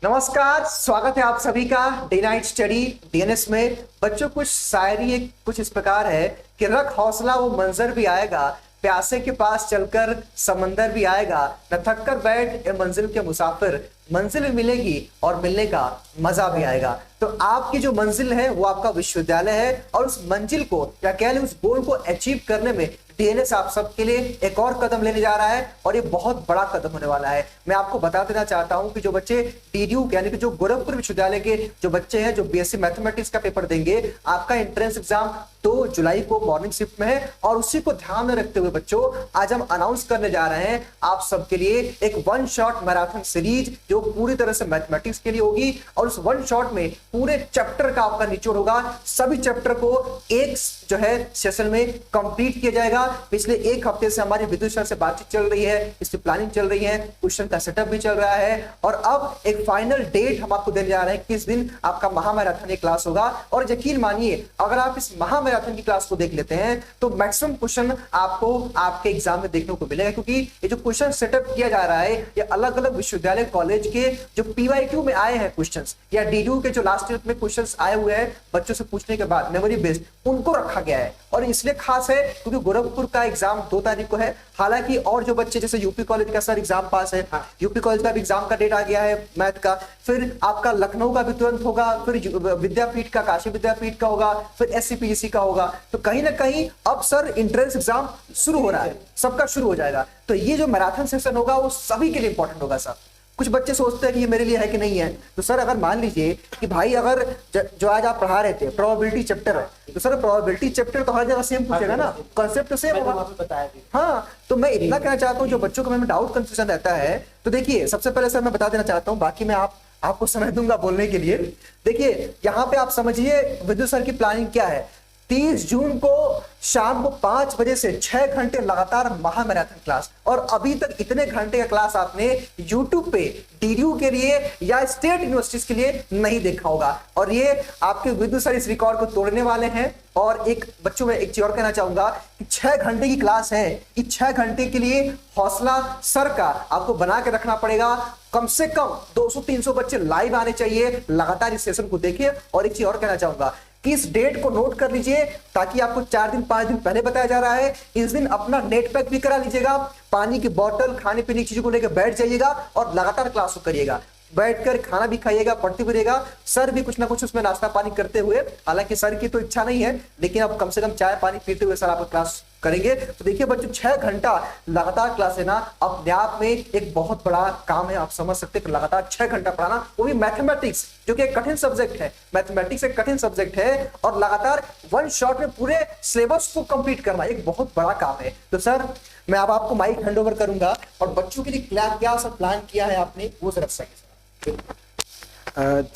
नमस्कार, स्वागत है आप सभी का डे नाइट स्टडी डीएनएस में। बच्चों, कुछ शायरी कुछ इस प्रकार है कि रख हौसला, वो मंजर भी आएगा, प्यासे के पास चलकर समंदर भी आएगा, न थक कर बैठ ए मंजिल के मुसाफिर, मंजिल भी मिलेगी और मिलने का मजा भी आएगा। तो आपकी जो मंजिल है वो आपका विश्वविद्यालय है, और उस मंजिल को या कह लें उस गोल को अचीव करने में डीएनएस आप सबके लिए एक और कदम लेने जा रहा है, और ये बहुत बड़ा कदम होने वाला है। मैं आपको बता देना चाहता हूं कि जो बच्चे डीडीयू यानी कि जो गोरखपुर विश्वविद्यालय के जो बच्चे हैं जो बीएससी मैथमेटिक्स का पेपर देंगे, आपका एंट्रेंस एग्जाम 2 जुलाई को मॉर्निंग शिफ्ट में है, और उसी को ध्यान में रखते हुए बच्चों आज हम अनाउंस करने जा रहे हैं आप सबके लिए एक वन शॉट मैराथन सीरीज जो पूरी तरह से मैथमेटिक्स के लिए होगी। और उस वन शॉट में पूरे चैप्टर का आपका निचोड़ होगा, सभी चैप्टर को एक जो है सेशन में कंप्लीट किया जाएगा। पिछले एक हफ्ते से हमारी विद्युत सर से बातचीत चल रही है, इसकी प्लानिंग चल रही है, क्वेश्चन का सेटअप भी चल रहा है, और अब एक फाइनल डेट हम आपको देने जा रहे हैं किस दिन आपका महामैराथन क्लास होगा। और यकीन मानिए, अगर आप इस महामैराथन की क्लास को देख लेते हैं तो मैक्सिमम क्वेश्चन आपको आपके एग्जाम में देखने को मिलेगा, क्योंकि ये जो क्वेश्चन सेटअप किया जा रहा है ये अलग अलग विश्वविद्यालय कॉलेज के जो पीवाईक्यू में आए हैं क्वेश्चंस, या डीडीयू के जो लास्ट ईयर में क्वेश्चंस आए हुए हैं बच्चों से पूछने के बाद मेमोरी बेस्ड, उनको रखा गया है। और इसलिए खास है क्योंकि गोरखपुर का एग्जाम 2 तारीख को है। हालांकि और जो बच्चे जैसे यूपी कॉलेज का सर एग्जाम पास है, यूपी कॉलेज का भी एग्जाम का डेट आ गया है मैथ का, फिर आपका लखनऊ का भी तुरंत होगा, फिर विद्यापीठ का, काशी विद्यापीठ का होगा, फिर एससीपीजीसी का होगा। तो कहीं ना कहीं अब सर एंट्रेंस एग्जाम शुरू हो रहा है, सबका शुरू हो जाएगा। तो ये जो मैराथन सेशन होगा वो सभी के लिए इंपॉर्टेंट होगा सर। कुछ बच्चे सोचते हैं कि ये मेरे लिए है कि नहीं है, तो सर अगर मान लीजिए कि भाई अगर जो आज आप पढ़ा रहे थे प्रोबेबिलिटी चैप्टर है, तो सर प्रोबेबिलिटी चैप्टर तो हर जगह सेम पूछेगा ना, कॉन्सेप्ट तो सेम होगा। हाँ, तो मैं इतना कहना चाहता हूँ जो बच्चों को में डाउट कंफ्यूजन रहता है, तो देखिए सबसे पहले सर मैं बता देना चाहता हूँ, बाकी मैं आपको समय दूंगा बोलने के लिए। देखिए यहाँ पे आप समझिए विद्युत सर की प्लानिंग क्या है। 30 जून को शाम को 5 बजे से 6 घंटे लगातार महामैराथन क्लास, और अभी तक इतने घंटे का क्लास आपने YouTube पे डीडीयू के लिए या स्टेट यूनिवर्सिटीज के लिए नहीं देखा होगा। और ये आपके विद्युत सर इस रिकॉर्ड को तोड़ने वाले हैं। और एक बच्चों में एक चीज और कहना चाहूंगा कि 6 घंटे की क्लास है, इस 6 घंटे के लिए हौसला सर का आपको बना के रखना पड़ेगा। कम से कम 200-300 बच्चे लाइव आने चाहिए, लगातार इस सेशन को देखिए। और एक चीज और कहना चाहूंगा कि इस डेट को नोट कर लीजिए, ताकि आपको 4 दिन 5 दिन पहले बताया जा रहा है। इस दिन अपना नेट पैक भी करा लीजिएगा, पानी की बोतल, खाने पीने की चीजों को लेकर बैठ जाइएगा और लगातार क्लास को करिएगा। बैठकर खाना भी खाइएगा, पढ़ते भी रहेगा, सर भी कुछ ना कुछ उसमें नाश्ता पानी करते हुए, हालांकि सर की तो इच्छा नहीं है, लेकिन अब कम से कम चाय पानी पीते हुए सर आपका क्लास करेंगे। तो देखिए बच्चों, 6 घंटा लगातार क्लास लेना अपने आप में एक बहुत बड़ा काम है। आप समझ सकते हैं लगातार 6 घंटा पढ़ाना, वो भी मैथमेटिक्स जो कि एक कठिन सब्जेक्ट है। मैथमेटिक्स एक कठिन सब्जेक्ट है, और लगातार वन शॉट में पूरे सिलेबस को कंप्लीट करना एक बहुत बड़ा काम है। तो सर मैं अब आपको माइक हैंड ओवर करूंगा, और बच्चों के लिए क्या सब प्लान किया है आपने वो जरा सही।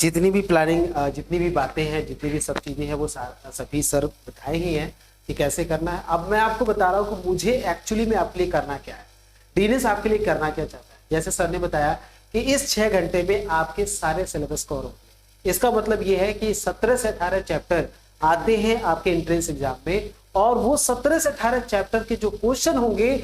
जितनी भी प्लानिंग, जितनी भी बातें हैं, जितनी भी सब चीजें हैं, वो सभी सर बताए ही हैं कि कैसे करना है। अब मैं आपको बता रहा हूँ कि मुझे एक्चुअली में आपके लिए करना क्या है, डीएनएस आपके लिए करना क्या चाहता है। जैसे सर ने बताया कि इस 6 घंटे में आपके सारे सिलेबस कवर होंगे। इसका मतलब ये है कि 17 से 18 चैप्टर आते हैं आपके एंट्रेंस एग्जाम में, और वो 17 से 18 चैप्टर के जो क्वेश्चन होंगे,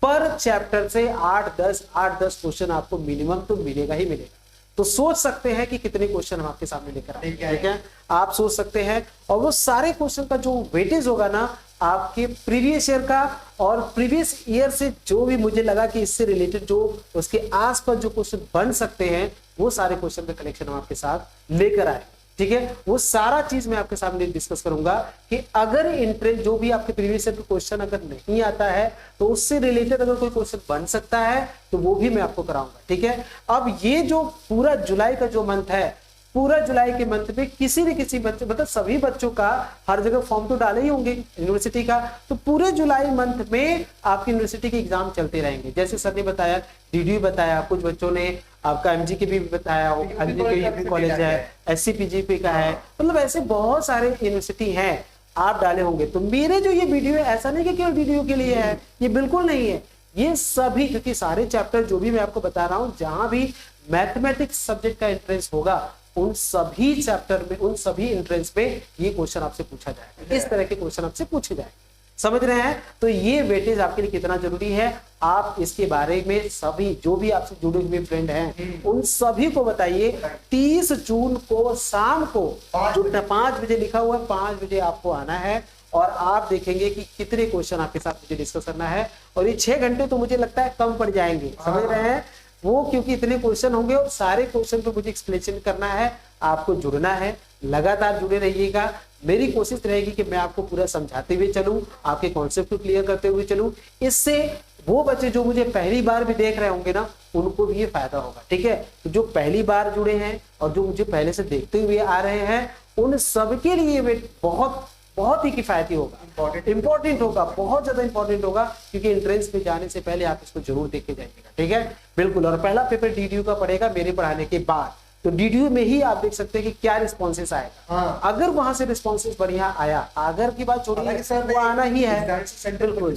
पर चैप्टर से 8-10 क्वेश्चन आपको मिनिमम तो मिलेगा ही मिलेगा। तो सोच सकते हैं कि कितने क्वेश्चन हम आपके सामने लेकर आए, ठीक है, आप सोच सकते हैं। और वो सारे क्वेश्चन का जो वेटेज होगा ना आपके प्रीवियस ईयर का, और प्रीवियस ईयर से जो भी मुझे लगा कि इससे रिलेटेड जो उसके आसपास जो क्वेश्चन बन सकते हैं, वो सारे क्वेश्चन का कलेक्शन हम आपके साथ लेकर आए, ठीक है। वो सारा चीज मैं आपके सामने डिस्कस करूंगा कि अगर इंटरेस्ट जो भी आपके प्रीवियस ईयर का क्वेश्चन अगर नहीं आता है, तो उससे रिलेटेड अगर कोई क्वेश्चन बन सकता है तो वो भी मैं आपको कराऊंगा, ठीक है। अब ये जो पूरा जुलाई का जो मंथ है, पूरा जुलाई के मंथ में किसी न किसी बच्चे, मतलब सभी बच्चों का हर जगह फॉर्म तो डाले ही होंगे यूनिवर्सिटी का, तो पूरे जुलाई मंथ में आपकी यूनिवर्सिटी के एग्जाम चलते रहेंगे। जैसे सर ने बताया, डीडीयू बताया, कुछ बच्चों ने आपका एमजी के भी बताया, एमजी कॉलेज है, एससीपीजीपी का है, मतलब ऐसे बहुत सारे यूनिवर्सिटी हैं आप डाले होंगे। तो मेरे जो ये वीडियो है, ऐसा नहीं कि केवल डीडीयू के लिए है, ये बिल्कुल नहीं है, ये सभी, क्योंकि सारे चैप्टर जो भी मैं आपको बता रहा हूँ, जहां भी मैथमेटिक्स सब्जेक्ट का इंटरेस्ट होगा, उन सभी चैप्टर में, उन सभी एंट्रेंस में ये क्वेश्चन आपसे पूछा जाएगा, इस तरह के क्वेश्चन आपसे पूछे जाएंगे। समझ रहे हैं? तो ये वेटेज आपके लिए कितना जरूरी है, आप इसके बारे में सभी जो भी आपसे जुड़े हुए फ्रेंड हैं उन सभी को बताइए। 30 जून को शाम को 5 बजे लिखा हुआ है, 5 बजे आपको आना है और आप देखेंगे कि कितने क्वेश्चन आपके साथ मुझे डिस्कस करना है। और ये 6 घंटे तो मुझे लगता है कम पड़ जाएंगे, समझ रहे हैं? वो क्योंकि इतने क्वेश्चन होंगे और सारे क्वेश्चन पे मुझे एक्सप्लेनेशन करना है, आपको जुड़ना है, लगातार जुड़े रहिएगा। मेरी कोशिश रहेगी कि मैं आपको पूरा समझाते हुए चलूं, आपके कॉन्सेप्ट को क्लियर करते हुए चलूं। इससे वो बच्चे जो मुझे पहली बार भी देख रहे होंगे ना, उनको भी ये फायदा होगा, ठीक है? तो जो पहली बार जुड़े हैं और जो मुझे पहले से देखते हुए आ रहे हैं, उन सबके लिए वे बहुत ही किफायती होगा, इंपॉर्टेंट होगा, बहुत ज्यादा इंपॉर्टेंट होगा, क्योंकि एंट्रेंस पे जाने से पहले आप इसको जरूर देख के जाइएगा, ठीक है? बिल्कुल। और पहला पेपर डीडीयू का पड़ेगा मेरे पढ़ाने के बाद, तो डीडीयू में ही आप देख सकते हैं कि क्या रिस्पॉन्सेस आएगा। हाँ। अगर वहां से रिस्पॉन्सेस बढ़िया आया, अगर की बात छोड़िए, वो आना ही है, बिल्कुल।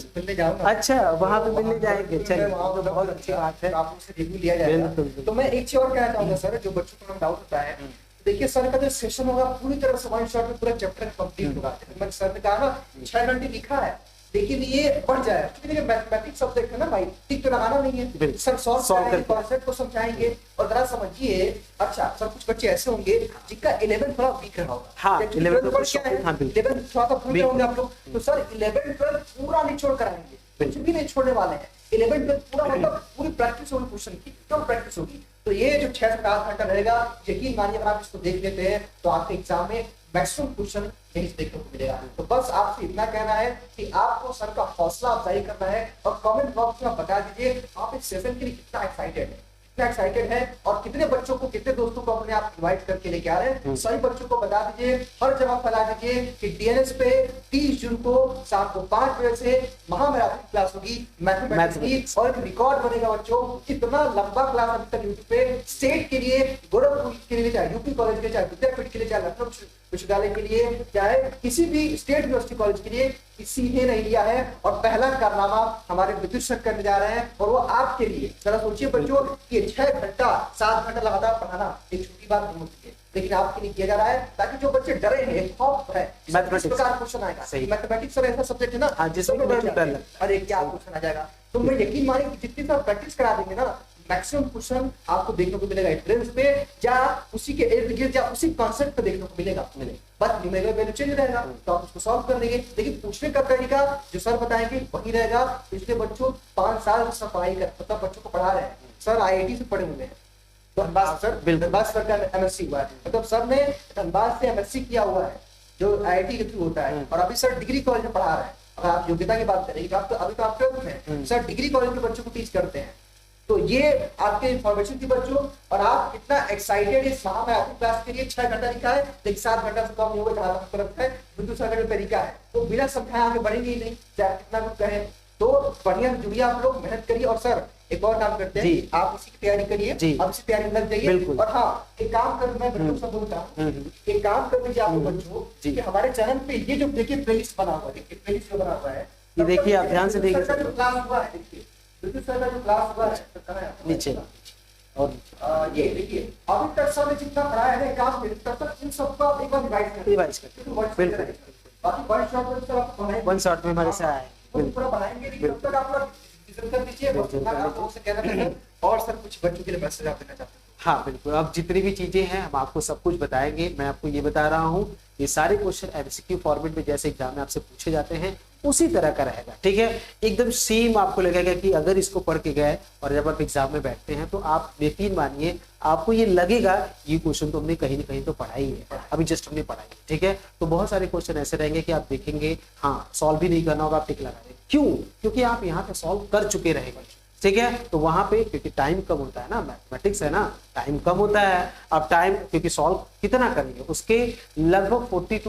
अच्छा, वहां पे मिलने जाएंगे, चलिए, तो बहुत अच्छी बात है, आपसे रिव्यू लिया जाएगा। तो मैं एक चीज और कहना चाहूंगा सर, जो बच्चों को डाउट होता है, देखिए सर का जो सेशन होगा पूरी तरह से वन शॉट में पूरा चैप्टर कंप्लीट होगा। मैंने सर ने कहा ना 6 घंटे लिखा है, लेकिन ये बढ़ जाएगा, क्योंकि मैथमेटिक्स सब्जेक्ट है ना भाई, टिक तो लगाना नहीं है सर, सॉल्व करेंगे, कॉन्सेप्ट को समझाएंगे। और जरा समझिए, अच्छा सर कुछ बच्चे ऐसे होंगे जिनका 11 थोड़ा वीक रहा होगा, हाँ, 11 थोड़ा सा भूल गए होंगे आप लोग, तो सर 11-12 पूरा निचोड़ कराएंगे, कुछ भी नहीं छोड़ने वाले हैं। 11-12 पूरा मतलब पूरी प्रैक्टिस होगी क्वेश्चन की, तो प्रैक्टिस होगी। तो ये जो 6 से 8 घंटा रहेगा, यकीन मानिए अगर आप इसको देख लेते हैं तो आपके एग्जाम में मैक्सिमम क्वेश्चन यही से देखने को मिलेगा। तो बस आपसे इतना कहना है कि आपको सर का हौसला अफजाई करना है और कमेंट बॉक्स में बता दीजिए आप इस सेशन के लिए कितना एक्साइटेड है, कितना एक्साइटेड है, और कितने बच्चों को, कितने दोस्तों को अपने आप इनवाइट करके लेके आ रहे हैं। सभी बच्चों को बता दीजिए, हर जगह फैला दीजिए कि डीएनएस पे 30 जून को शाम को 5 बजे से महामैराथन क्लास होगी मैथमेटिक्स की, और एक रिकॉर्ड बनेगा बच्चों। इतना लंबा क्लास अभी तक यूट्यूब पे स्टेट के लिए, गोरखपुर के लिए, चाहे यूपी कॉलेज के, चाहे विद्यापीठ के लिए, चाहे लखनऊ विश्वविद्यालय के लिए, चाहे किसी भी स्टेट यूनिवर्सिटी कॉलेज के लिए, किसी ने नहीं लिया है। और पहला कारनामा हमारे विद्युत सर करने जा रहे हैं, और वो आपके लिए। जरा सोचिए बच्चों कि 6 घंटा 7 घंटा लगातार पढ़ाना एक छोटी बात नहीं होती है, लेकिन आपके लिए किया जा रहा है, ताकि जो बच्चे डरे हैं, खौफ है, इस प्रकार क्वेश्चन आएगा। मैथमेटिक्स सर ऐसा सब्जेक्ट है ना जिसमें अरे क्या क्वेश्चन आ जाएगा, तो मैं यकीन मानिए कि जितनी साल प्रैक्टिस करा देंगे ना, मैक्सिमम क्वेश्चन आपको देखने को मिलेगा एंट्रेंस पे, या उसी के इर्द गिर्द या उसी कॉन्सेप्ट पे देखने को मिलेगा। बस न्यूमेरिकल वैल्यू चेंज रहेगा तो आप उसको सॉल्व कर लेंगे, लेकिन पूछने का तरीका जो सर बताएंगे वही रहेगा। पिछले बच्चों 5 साल से पढ़ाई कर, मतलब बच्चों को पढ़ा रहे हैं सर, आईआईटी से पढ़े हुए हैं, धनबाद सर का एमएससी हुआ है, मतलब सर ने धनबाद से एमएससी किया हुआ है जो आईआईटी के थ्रू होता है, और अभी सर डिग्री कॉलेज में पढ़ा रहे हैं। अगर आप योग्यता की बात करेंगे, आप तो अभी तो आप 12th में, सर डिग्री कॉलेज के बच्चों को टीच करते हैं। तो ये आपके इंफॉर्मेशन थी बच्चों, और आप कितना एक्साइटेड इस महामैराथन क्लास के लिए। 6 घंटा लिखा है, लेकिन 7 घंटा से कम नहीं होगा, जहां तक लगता है बिल्कुल सर का जो तरीका है वो बिना समझाए आगे बढ़ेंगे ही नहीं, चाहे कितना कुछ कहें। तो बढ़िया जुड़िए, आप लोग मेहनत करिए। और सर एक और काम करते हैं, आप इसी की तैयारी करिए, आप इसी तैयारी में लग जाइए। और हाँ, एक काम कर, मैं बच्चों से बोलता हूँ, एक काम कर दीजिए आप बच्चों कि हमारे चैनल पे ये जो देखिए प्लेलिस्ट बना हुआ है, देखिए प्लेलिस्ट जो बना हुआ है, ये देखिए आप ध्यान से देखिए, क्लास हुआ है, देखिए सर का जो क्लास हुआ है नीचे, और ये देखिए अभी तक सर ने जितना पढ़ाया है काम में, तब तक इन सबको आप एक बार रिवाइज कर बिल्कुल। बाकी वन शॉट में सर आप पढ़ाएंगे, वन शॉट में हमारे से आए पूरा बनाएंगे, तब तक आप लोग रिवीजन कर दीजिए। आप लोगों से कहना चाहते हैं, और सर कुछ बच्चों के लिए मैसेज आप देना चाहते हैं? हाँ बिल्कुल, अब जितनी भी चीजें हैं हम आपको सब कुछ बताएंगे। मैं आपको ये बता रहा हूँ, ये सारे क्वेश्चन एमसीक्यू फॉर्मेट में जैसे एग्जाम में आपसे पूछे जाते हैं उसी तरह का रहेगा, ठीक है? एकदम सेम आपको लगेगा कि अगर इसको पढ़ के गए और जब आप एग्जाम में बैठते हैं तो आप यकीन मानिए आपको ये लगेगा ये क्वेश्चन तो हमने कहीं ना कहीं तो पढ़ा ही है, अभी जस्ट हमने पढ़ा है, ठीक है? तो बहुत सारे क्वेश्चन ऐसे रहेंगे कि आप देखेंगे, हाँ सॉल्व भी नहीं करना होगा, आप टिक लगा देंगे। क्यों? क्योंकि आप यहाँ पे सॉल्व कर चुके रहेंगे, ठीक है? तो वहां पे क्योंकि टाइम कम होता है ना, मैथमेटिक्स है ना, टाइम कम होता है। अब टाइम क्योंकि सॉल्व कितना करेंगे, उसके लगभग 40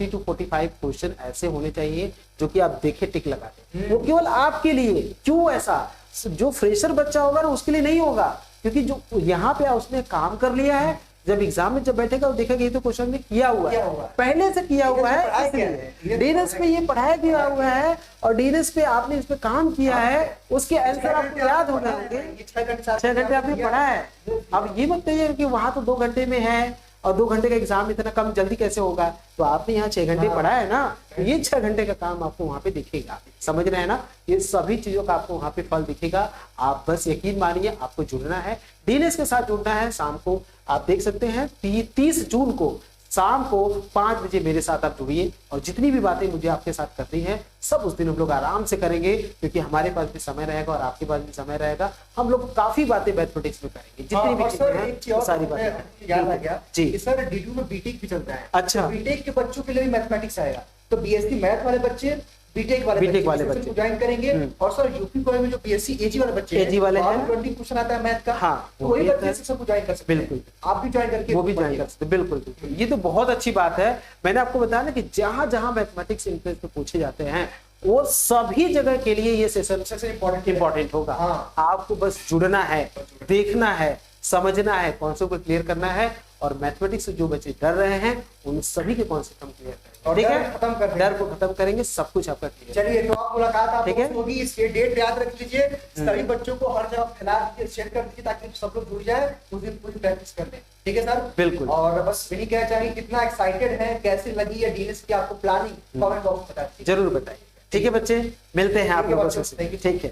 to 45 क्वेश्चन ऐसे होने चाहिए जो कि आप देखे टिक लगा दें। वो केवल आपके लिए, क्यों ऐसा? जो फ्रेशर बच्चा होगा ना उसके लिए नहीं होगा, क्योंकि जो यहाँ पे उसने काम कर लिया है, जब एग्जाम में जब बैठेगा वो देखेगा ये तो क्वेश्चन में किया हुआ है, पहले से किया हुआ है, इसलिए डीएनएस पे ये पढ़ाया गया हुआ है और डीएनएस पे आपने इस पे काम किया है, उसके आंसर आपको याद होने होंगे। 6 घंटे आपने पढ़ा है। अब ये मत कहिए कि वहां तो 2 घंटे में है और 2 घंटे का एग्जाम इतना कम जल्दी कैसे होगा? तो आपने यहाँ 6 घंटे पढ़ा है ना, तो ये 6 घंटे का काम आपको वहां पे दिखेगा। समझ रहे हैं ना? ये सभी चीजों का आपको वहां पे फल दिखेगा। आप बस यकीन मानिए, आपको जुड़ना है, डीएनएस के साथ जुड़ना है। शाम को आप देख सकते हैं 30 जून को शाम को 5 बजे मेरे साथ आप जुड़िए, और जितनी भी बातें मुझे आपके साथ करनी है सब उस दिन हम लोग आराम से करेंगे, क्योंकि हमारे पास भी समय रहेगा और आपके पास भी समय रहेगा। हम लोग काफी बातें मैथमेटिक्स में करेंगे, जितनी भी चीजें हैं वो सारी बातें याद आ गया जी। कि सर डीडू में बीटेक भी चलता है। अच्छा। बीटेक के बच्चों के लिए भी मैथमेटिक्स आएगा, तो बीएससी मैथ वाले बच्चे बीटेक वाले बच्चे ज्वाइन करेंगे। और सर यूपी कॉलेज में जो बीएससी एजी वाले बच्चे एजी वाले हैं, 20 क्वेश्चन आता है मैथ का, हाँ, तो वही बच्चे शिक्षक को ज्वाइन कर सकते हैं। बिल्कुल, आप भी ज्वाइन करके वो भी ज्वाइन कर सकते हैं। बिल्कुल बिल्कुल, ये तो बहुत अच्छी बात है। मैंने आपको बताया ना कि जहां जहां मैथमेटिक्स इंटरेस्ट पे पूछे जाते हैं वो सभी जगह के लिए ये सेशन सबसे इंपॉर्टेंट होगा। हाँ। आपको बस जुड़ना है, देखना है, समझना है, कॉन्सेप्ट को क्लियर करना है, और मैथमेटिक्स से जो बच्चे डर रहे हैं उन सभी के कॉन्सेप्ट हम क्लियर करेंगे। और ठीक डर है, खत्म कर देंगे। डर को खत्म करेंगे, सब कुछ आपका क्लियर। चलिए, तो आप मुलाकात आप ठीक है। होगी, इसके डेट याद रख लीजिए, सभी बच्चों को हर जगह फैला दीजिए, शेयर कर दीजिए, ताकि सब लोग जुड़ जाए, उस दिन पूरी प्रैक्टिस कर लें। ठीक है सर? बिल्कुल। और बस यही कहना चाहिए, कितना एक्साइटेड है, कैसे लगी है डीएनएस की आपको प्लानिंग, कमेंट बॉक्स में बता दीजिए। जरूर बताइए। ठीक है बच्चे, मिलते हैं आप लोगों से। Thank you. ठीक है।